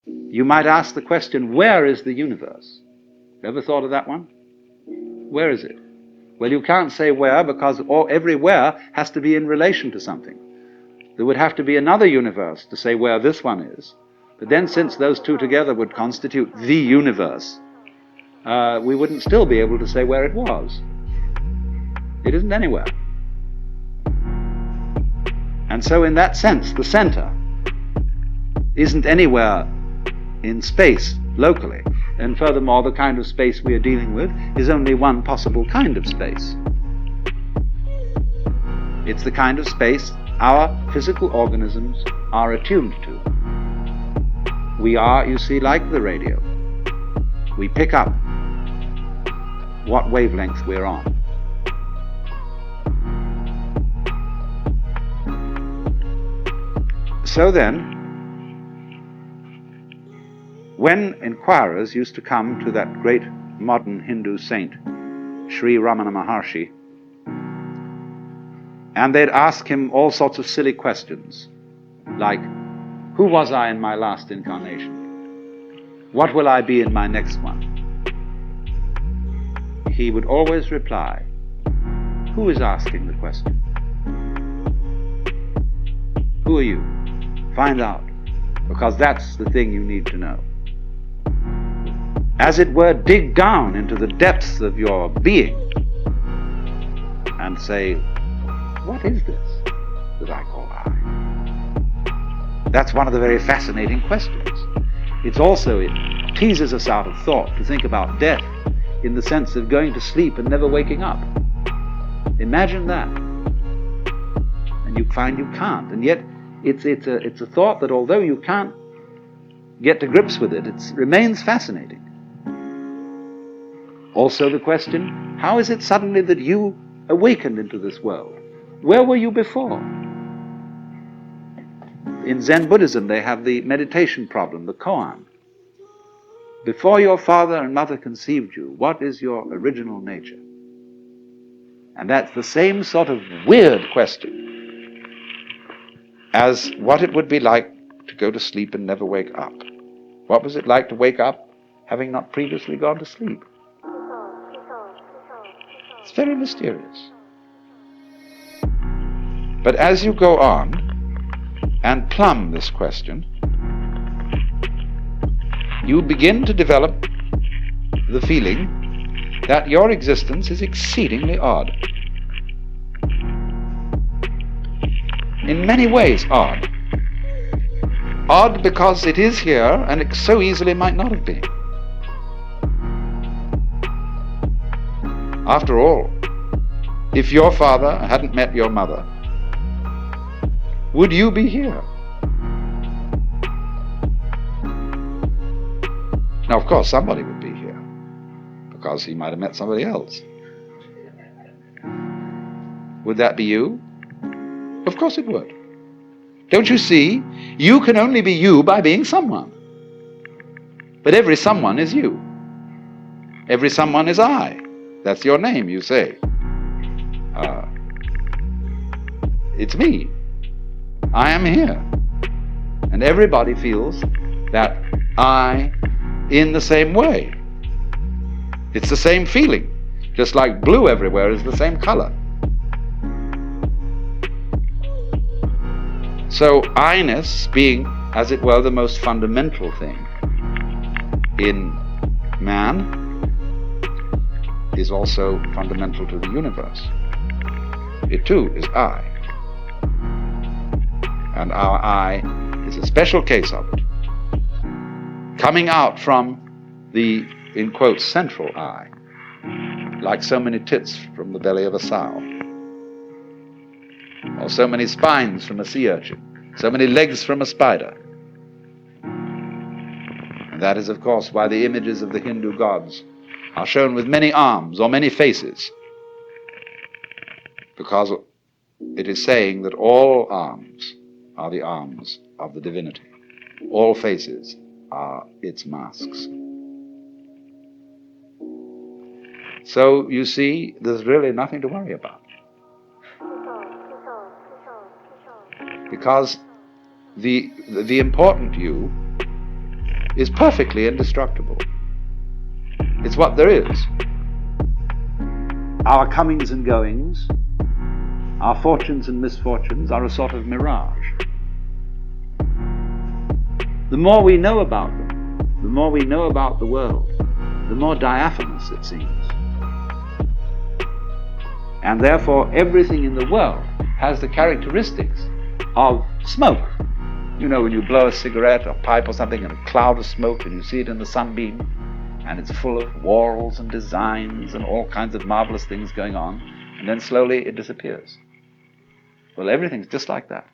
You might ask the question, where is the universe? Ever thought of that one? Where is it? Well, you can't say where, because every where has to be in relation to something. There would have to be another universe to say where this one is. But then, since those two together would constitute the universe, we wouldn't still be able to say where it was. It isn't anywhere. And so in that sense, the center isn't anywhere in space, locally. And furthermore, the kind of space we are dealing with is only one possible kind of space. It's the kind of space our physical organisms are attuned to. We are, you see, like the radio. We pick up what wavelength we're on. So then, when inquirers used to come to that great modern Hindu saint, Sri Ramana Maharshi, and they'd ask him all sorts of silly questions, like, who was I in my last incarnation? What will I be in my next one? He would always reply, who is asking the question? Who are you? Find out, because that's the thing you need to know. As it were, dig down into the depths of your being and say, what is this that I call I? That's one of the very fascinating questions. It teases us out of thought to think about death in the sense of going to sleep and never waking up. Imagine that. And you find you can't. And yet it's a thought that, although you can't get to grips with it, it remains fascinating. Also the question, how is it suddenly that you awakened into this world? Where were you before? In Zen Buddhism, they have the meditation problem, the koan. Before your father and mother conceived you, what is your original nature? And that's the same sort of weird question as what it would be like to go to sleep and never wake up. What was it like to wake up having not previously gone to sleep? It's very mysterious. But as you go on and plumb this question, you begin to develop the feeling that your existence is exceedingly odd. In many ways odd. Odd because it is here and it so easily might not have been. After all, if your father hadn't met your mother, would you be here? Now, of course, somebody would be here, because he might have met somebody else. Would that be you? Of course it would. Don't you see? You can only be you by being someone. But every someone is you. Every someone is I. That's your name, you say. It's me. I am here. And everybody feels that I in the same way. It's the same feeling. Just like blue everywhere is the same color. So I-ness, being, as it were, the most fundamental thing in man, is also fundamental to the universe. It too is I. And our I is a special case of it, coming out from the, in quotes, central I, like so many tits from the belly of a sow, or so many spines from a sea urchin, so many legs from a spider. And that is, of course, why the images of the Hindu gods are shown with many arms or many faces, because it is saying that all arms are the arms of the divinity. All faces are its masks. So, you see, there's really nothing to worry about. Because the important you is perfectly indestructible. It's what there is. Our comings and goings, our fortunes and misfortunes are a sort of mirage. The more we know about them, the more we know about the world, the more diaphanous it seems. And therefore everything in the world has the characteristics of smoke. You know, when you blow a cigarette or pipe or something and a cloud of smoke and you see it in the sunbeam, and it's full of whorls and designs and all kinds of marvelous things going on, and then slowly it disappears. Well, everything's just like that.